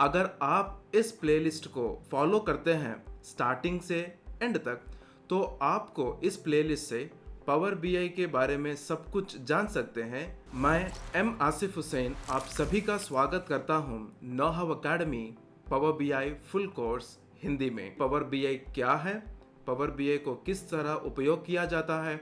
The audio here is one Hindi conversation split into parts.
अगर आप इस प्लेलिस्ट को फॉलो करते हैं स्टार्टिंग से एंड तक, तो आपको इस प्लेलिस्ट से पावर बीआई के बारे में सब कुछ जान सकते हैं। मैं एम आसिफ हुसैन आप सभी का स्वागत करता हूं नौहव academy power BI full course Hindi में। पावर बीआई क्या है, पावर बीआई को किस तरह उपयोग किया जाता है,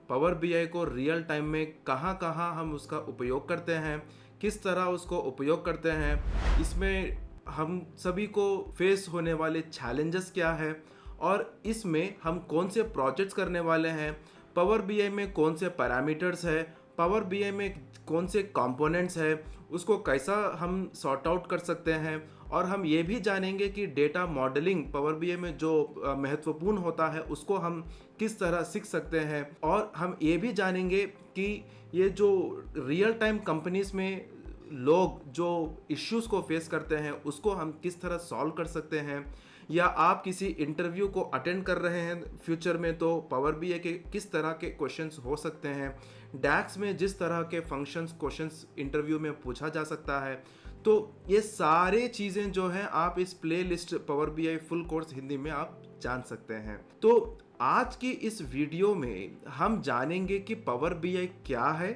पावर बीआई को रियल टाइम में कहां कहां हम उसका उपयोग करते हैं, किस तरह उसको उपयोग करते हैं, इसमें हम सभी को फेस होने वाले चैलेंजेस क्या है और इसमें हम कौन से प्रोजेक्ट्स करने वाले हैं, पावर बीआई में कौन से पैरामीटर्स है, पावर बीआई में कौन से कंपोनेंट्स है, उसको कैसा हम सॉर्ट आउट कर सकते हैं। और हम ये भी जानेंगे कि डेटा मॉडलिंग पावर बीआई में जो महत्वपूर्ण होता है उसको हम किस तरह सीख सकते हैं। और हम ये भी जानेंगे कि ये जो रियल टाइम कंपनीज में लोग जो इश्यूज को फेस करते हैं उसको हम किस तरह सॉल्व कर सकते हैं, या आप किसी इंटरव्यू को अटेंड कर रहे हैं फ्यूचर में तो पावर बीआई के किस तरह के क्वेश्चंस हो सकते हैं, डैक्स में जिस तरह के फंक्शंस क्वेश्चंस इंटरव्यू में पूछा जा सकता है। तो ये सारे चीज़ें जो हैं आप इस play list power BI full course Hindi में आप जान सकते हैं। तो आज की इस वीडियो में हम जानेंगे कि पावर बीआई क्या है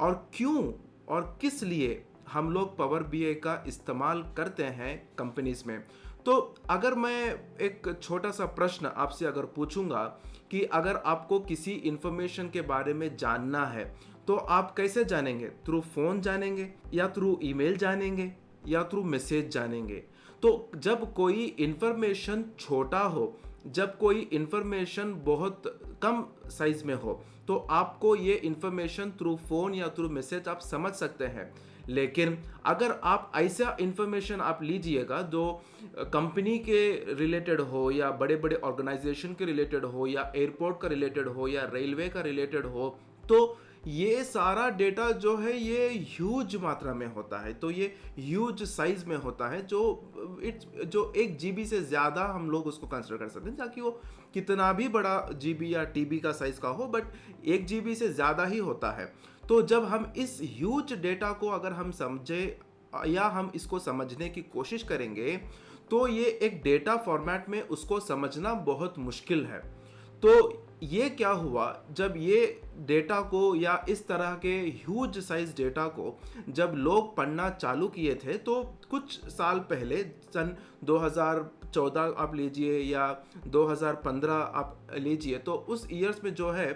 और क्यों और किस लिए हम लोग पावर बीआई का इस्तेमाल करते हैं कंपनीज में। तो अगर मैं एक छोटा सा प्रश्न आपसे अगर पूछूंगा कि अगर आपको किसी इंफॉर्मेशन के बारे में जानना है तो आप कैसे जानेंगे? थ्रू फोन जानेंगे या थ्रू ईमेल जानेंगे या थ्रू मैसेज जानेंगे? तो जब कोई इंफॉर्मेशन छोटा हो, जब कोई इंफॉर्मेशन बहुत कम साइज में हो, तो आपको ये इंफॉर्मेशन थ्रू फोन या थ्रू मैसेज आप समझ सकते हैं। लेकिन अगर आप ऐसा इंफॉर्मेशन आप लीजिएगा जो कंपनी के रिलेटेड हो या बड़े बड़े ऑर्गेनाइजेशन के रिलेटेड हो या एयरपोर्ट का रिलेटेड हो या रेलवे का रिलेटेड हो, तो ये सारा डेटा जो है ये ह्यूज मात्रा में होता है। तो ये ह्यूज साइज में होता है जो 1 GB से ज़्यादा हम लोग उसको कंसिडर कर सकते हैं, ताकि वो कितना भी बड़ा GB या TB का साइज का हो, बट 1 GB से ज़्यादा ही होता है। तो जब हम इस ह्यूज डेटा को अगर हम समझे या हम इसको समझने की कोशिश करेंगे तो ये एक डेटा फॉर्मेट में उसको समझना बहुत मुश्किल है। तो ये क्या हुआ, जब ये डेटा को या इस तरह के ह्यूज साइज डेटा को जब लोग पढ़ना चालू किए थे, तो कुछ साल पहले सन 2014 आप लीजिए या 2015 आप लीजिए, तो उस ईयर्स में जो है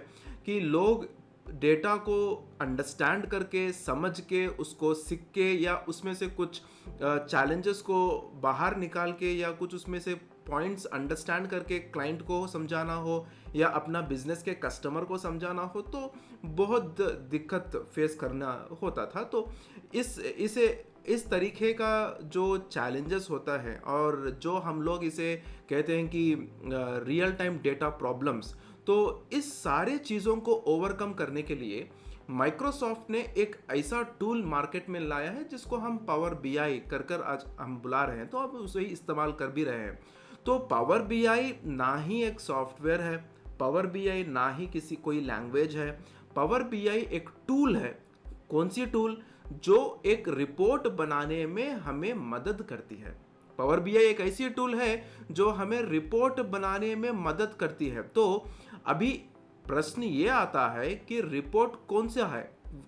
कि लोग डेटा को अंडरस्टैंड करके, समझ के, उसको सीख के या उसमें से कुछ चैलेंजेस को बाहर निकाल के या कुछ उसमें से पॉइंट्स अंडरस्टैंड करके क्लाइंट को समझाना हो या अपना बिजनेस के कस्टमर को समझाना हो, तो बहुत दिक्कत फेस करना होता था। तो इस तरीके का जो चैलेंजेस होता है और जो हम लोग इसे कहते हैं कि रियल टाइम डेटा प्रॉब्लम्स, तो इस सारे चीज़ों को ओवरकम करने के लिए माइक्रोसॉफ्ट ने एक ऐसा टूल मार्केट में लाया है जिसको हम पावर बीआई कर आज हम बुला रहे हैं, तो अब उसे ही इस्तेमाल कर भी रहे हैं। तो पावर बीआई ना ही एक सॉफ्टवेयर है, पावर बीआई ना ही किसी कोई लैंग्वेज है, पावर बीआई एक टूल है। कौन सी टूल? जो एक रिपोर्ट बनाने में हमें मदद करती है। पावर बीआई एक ऐसी टूल है जो हमें रिपोर्ट बनाने में मदद करती है। तो अभी प्रश्न ये आता है कि रिपोर्ट कौन सा है,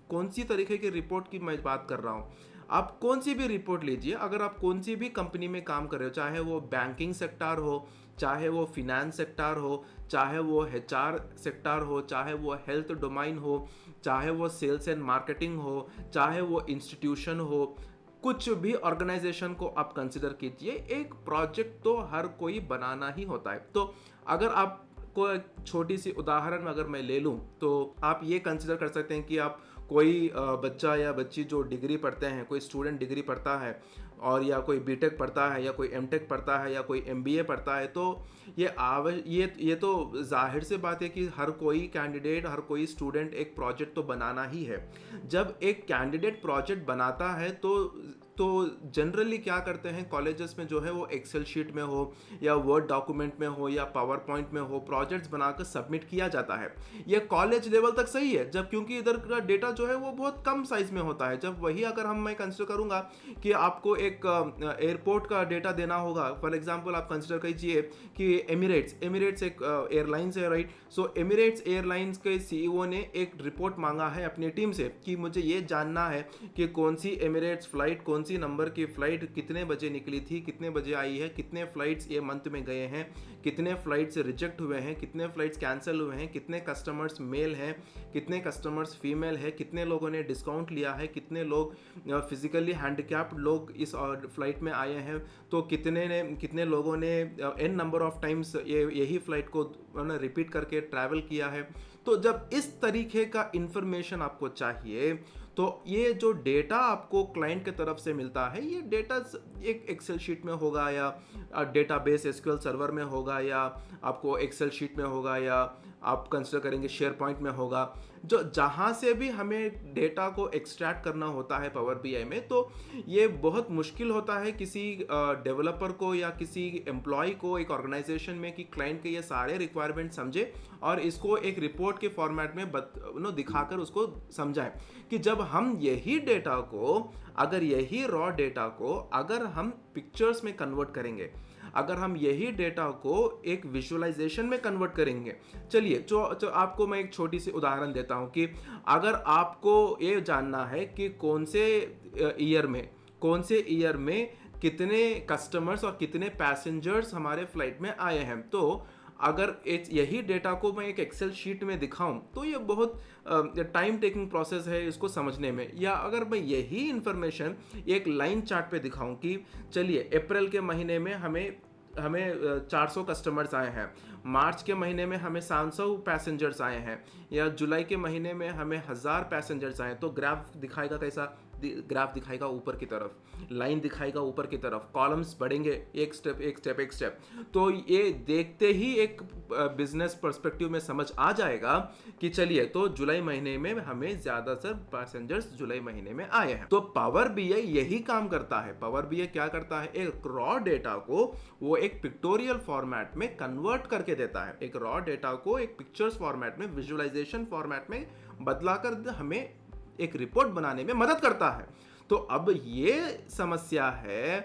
कौन सी तरीके की रिपोर्ट की मैं बात कर रहा हूँ। आप कौन सी भी रिपोर्ट लीजिए, अगर आप कौन सी भी कंपनी में काम कर रहे हो, चाहे वो बैंकिंग सेक्टर हो, चाहे वो फिनेंस सेक्टर हो, चाहे वो HR सेक्टर हो, चाहे वो हेल्थ डोमाइन हो, चाहे वो सेल्स एंड मार्केटिंग हो, चाहे वो इंस्टीट्यूशन हो, कुछ भी ऑर्गेनाइजेशन को आप कंसिडर कीजिए, एक प्रोजेक्ट तो हर कोई बनाना ही होता है। तो अगर आप को छोटी सी उदाहरण में अगर मैं ले लूं, तो आप ये कंसिडर कर सकते हैं कि आप कोई बच्चा या बच्ची जो डिग्री पढ़ते हैं, कोई स्टूडेंट डिग्री पढ़ता है और या कोई बीटेक पढ़ता है या कोई एमटेक पढ़ता है या कोई एमबीए पढ़ता है, तो ये तो जाहिर सी बात है कि हर कोई कैंडिडेट, हर कोई स्टूडेंट एक प्रोजेक्ट तो बनाना ही है। जब एक कैंडिडेट प्रोजेक्ट बनाता है तो तो जनरली क्या करते हैं कॉलेजेस में जो है वो एक्सेल शीट में हो या वर्ड डॉक्यूमेंट में हो या पावर पॉइंट में हो प्रोजेक्ट्स बनाकर सबमिट किया जाता है। ये कॉलेज लेवल तक सही है, जब क्योंकि इधर का डेटा जो है वो बहुत कम साइज में होता है। जब वही अगर मैं कंसिडर करूंगा कि आपको एक एयरपोर्ट का डेटा देना होगा, फॉर एग्जांपल आप कंसिडर कीजिए कि एमिरेट्स एक एयरलाइंस है, राइट। सो एमिरेट्स एयरलाइंस के सीईओ ने एक रिपोर्ट मांगा है अपनी टीम से कि मुझे ये जानना है कि कौन सी एमिरेट्स फ्लाइट, कौन सी नंबर की फ्लाइट कितने बजे निकली थी, कितने बजे आई है, कितने फ्लाइट्स ये मंथ में गए हैं, कितने फ्लाइट्स रिजेक्ट हुए हैं, कितने फ्लाइट्स कैंसिल हुए हैं, कितने कस्टमर्स मेल हैं, कितने कस्टमर्स फीमेल है, कितने लोगों ने डिस्काउंट लिया है, कितने लोग फिजिकली हैंडिकैप्ड लोग इस फ्लाइट में आए हैं, तो कितने लोगों ने एन नंबर ऑफ टाइम्स यही फ्लाइट को रिपीट करके ट्रैवल किया है। तो जब इस तरीके का इंफॉर्मेशन आपको चाहिए तो ये जो डेटा आपको क्लाइंट के तरफ से मिलता है, ये डेटा एक एक्सेल शीट में होगा या डेटाबेस एसक्यूएल सर्वर में होगा या आपको एक्सेल शीट में होगा या आप कंसिडर करेंगे शेयर पॉइंट में होगा, जो जहाँ से भी हमें डेटा को एक्सट्रैक्ट करना होता है पावर बीआई में, तो ये बहुत मुश्किल होता है किसी डेवलपर को या किसी एम्प्लॉय को एक ऑर्गेनाइजेशन में कि क्लाइंट के ये सारे रिक्वायरमेंट समझे और इसको एक रिपोर्ट के फॉर्मेट में दिखाकर उसको समझाएं कि जब हम यही डेटा को अगर हम पिक्चर्स में कन्वर्ट करेंगे, अगर हम यही डेटा को एक विजुअलाइजेशन में कन्वर्ट करेंगे। चलिए जो आपको मैं एक छोटी सी उदाहरण देता हूं कि अगर आपको ये जानना है कि कौन से ईयर में कितने कस्टमर्स और कितने पैसेंजर्स हमारे फ्लाइट में आए हैं, तो अगर यही डेटा को मैं एक एक्सेल शीट में दिखाऊं तो ये बहुत टाइम टेकिंग प्रोसेस है इसको समझने में। या अगर मैं यही इंफॉर्मेशन एक लाइन चार्ट पे दिखाऊं कि चलिए अप्रैल के महीने में हमें 400 कस्टमर्स आए हैं, मार्च के महीने में हमें 700 पैसेंजर्स आए हैं, या जुलाई के महीने में हमें 1000 पैसेंजर्स आए, तो ग्राफ दिखाएगा कैसा? ग्राफ दिखाएगा ऊपर की तरफ, लाइन दिखाएगा ऊपर की तरफ, कॉलम्स बढ़ेंगे एक स्टेप। तो ये देखते ही एक बिजनेस पर्सपेक्टिव में समझ आ जाएगा कि चलिए तो जुलाई महीने में हमें ज्यादातर पैसेंजर्स जुलाई महीने में आए हैं। तो पावर बीआई यही काम करता है। पावर बीआई क्या करता है? एक रॉ डेटा को वो एक पिक्टोरियल फॉर्मेट में कन्वर्ट करके देता है, एक रॉ डेटा को एक पिक्चर्स फॉर्मेट में, विजुअलाइजेशन फॉर्मेट में बदलाकर हमें एक रिपोर्ट बनाने में मदद करता है। तो अब ये समस्या है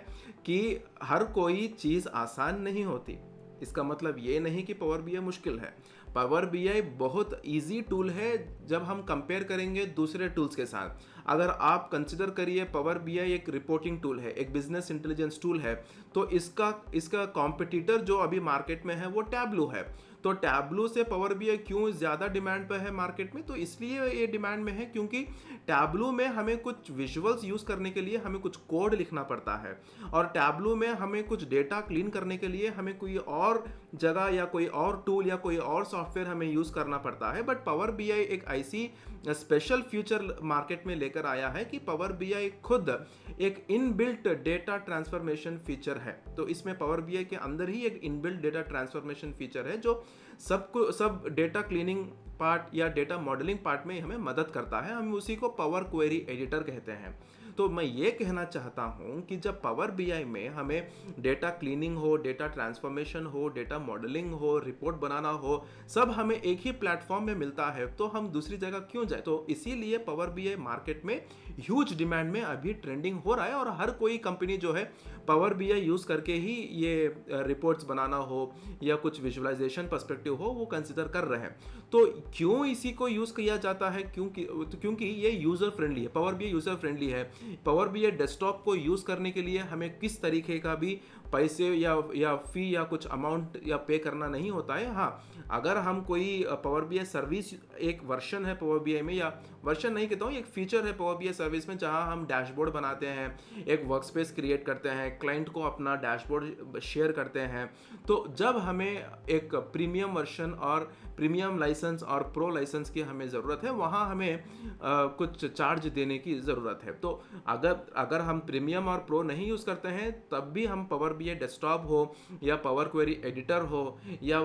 कि हर कोई चीज आसान नहीं होती। इसका मतलब ये नहीं कि पावर बीआई मुश्किल है। पावर बीआई बहुत इजी टूल है जब हम कंपेयर करेंगे दूसरे टूल्स के साथ। अगर आप कंसिडर करिए पावर बीआई एक रिपोर्टिंग टूल है, एक बिजनेस इंटेलिजेंस टूल है, तो इसका कॉम्पिटिटर जो अभी मार्केट में है वो टैबलू है। तो टैबलू से पावर बीआई क्यों ज़्यादा डिमांड पे है मार्केट में? तो इसलिए ये डिमांड में है क्योंकि टैबलू में हमें कुछ विजुअल्स यूज़ करने के लिए हमें कुछ कोड लिखना पड़ता है, और टैबलू में हमें कुछ डेटा क्लीन करने के लिए हमें कोई और जगह या कोई और टूल या कोई और सॉफ्टवेयर हमें यूज़ करना पड़ता है। बट पावर बीआई एक ऐसी स्पेशल फीचर मार्केट में लेकर आया है कि पावर बीआई खुद एक इनबिल्ट डेटा ट्रांसफॉर्मेशन फीचर है। तो इसमें पावर बीआई के अंदर ही एक इनबिल्ट डेटा ट्रांसफॉर्मेशन फीचर है जो सब डेटा क्लीनिंग पार्ट या डेटा मॉडलिंग पार्ट में हमें मदद करता है। हम उसी को पावर क्वेरी एडिटर कहते हैं। तो मैं ये कहना चाहता हूँ कि जब पावर बीआई में हमें डेटा क्लीनिंग हो, डेटा ट्रांसफॉर्मेशन हो, डेटा मॉडलिंग हो, रिपोर्ट बनाना हो, सब हमें एक ही प्लेटफॉर्म में मिलता है, तो हम दूसरी जगह क्यों जाए? तो इसीलिए पावर बीआई मार्केट में ह्यूज डिमांड में अभी ट्रेंडिंग हो रहा है, और हर कोई कंपनी जो है पावर बीआई यूज़ करके ही ये रिपोर्ट्स बनाना हो या कुछ विजुअलाइजेशन पर्सपेक्टिव हो वो कंसिडर कर रहे हैं। तो क्यों इसी को यूज़ किया जाता है? क्योंकि ये यूज़र फ्रेंडली है। पावर बीआई यूज़र फ्रेंडली है। पावर बीआई डेस्कटॉप को यूज़ करने के लिए हमें किस तरीके का भी पैसे या फी या कुछ अमाउंट या पे करना नहीं होता है। हाँ, अगर हम कोई पावर बीआई सर्विस, एक वर्जन है पावर बीआई में, या वर्जन नहीं कहता हूँ, एक फीचर है पावर बीआई सर्विस में जहाँ हम डैशबोर्ड बनाते हैं, एक वर्कस्पेस क्रिएट करते हैं, क्लाइंट को अपना डैशबोर्ड शेयर करते हैं। तो जब हमें एक प्रीमियम वर्जन और प्रीमियम लाइसेंस और प्रो लाइसेंस की हमें ज़रूरत है, वहाँ हमें कुछ चार्ज देने की ज़रूरत है। तो अगर हम प्रीमियम और प्रो नहीं यूज़ करते हैं तब भी हम पावर बीआई डेस्कटॉप हो या पावर क्वेरी एडिटर हो या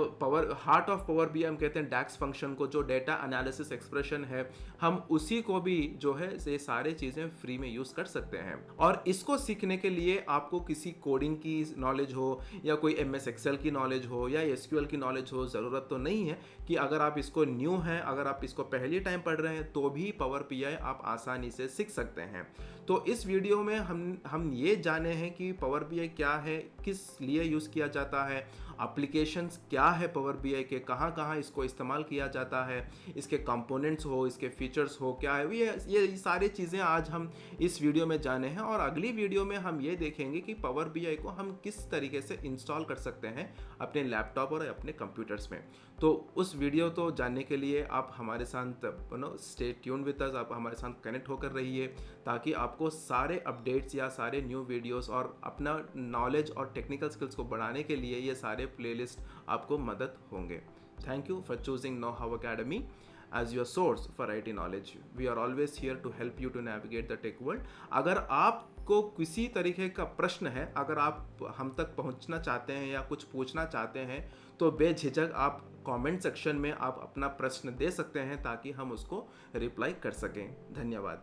हार्ट ऑफ पावर बीआई हम कहते हैं डैक्स फंक्शन को, जो डेटा एनालिसिस एक्सप्रेशन है, हम उसी को भी जो है ये सारे चीज़ें फ्री में यूज़ कर सकते हैं। और इसको सीखने के लिए आपको किसी कोडिंग की नॉलेज हो या कोई MS एक्सेल की नॉलेज हो या SQL की नॉलेज हो, ज़रूरत तो नहीं है कि अगर आप इसको न्यू हैं, अगर आप इसको पहली टाइम पढ़ रहे हैं तो भी पावर बीआई आप आसानी से सीख सकते हैं। तो इस वीडियो में हम ये जाने हैं कि पावर बीआई क्या है, किस लिए यूज़ किया जाता है, एप्लीकेशंस क्या है पावर बीआई के, कहाँ कहाँ इसको इस्तेमाल किया जाता है, इसके कंपोनेंट्स हो, इसके फीचर्स हो क्या है, ये सारी चीज़ें आज हम इस वीडियो में जाने हैं। और अगली वीडियो में हम ये देखेंगे कि पावर बीआई को हम किस तरीके से इंस्टॉल कर सकते हैं अपने लैपटॉप और अपने कंप्यूटर्स में। तो उस वीडियो तो जानने के लिए आप हमारे साथ स्टे ट्यून विद अस, आप हमारे साथ कनेक्ट होकर रहिए ताकि आपको सारे अपडेट्स या सारे न्यू वीडियोस और अपना नॉलेज और टेक्निकल स्किल्स को बढ़ाने के लिए ये सारे प्लेलिस्ट आपको मदद होंगे। Thank you for choosing know how academy as your source for IT knowledge. We are always here to help you to navigate the tech world. अगर आपको किसी तरीके का प्रश्न है, अगर आप हम तक पहुंचना चाहते हैं या कुछ पूछना चाहते हैं तो बेझिझक आप कमेंट सेक्शन में आप अपना प्रश्न दे सकते हैं ताकि हम उसको रिप्लाई कर सकें। धन्यवाद।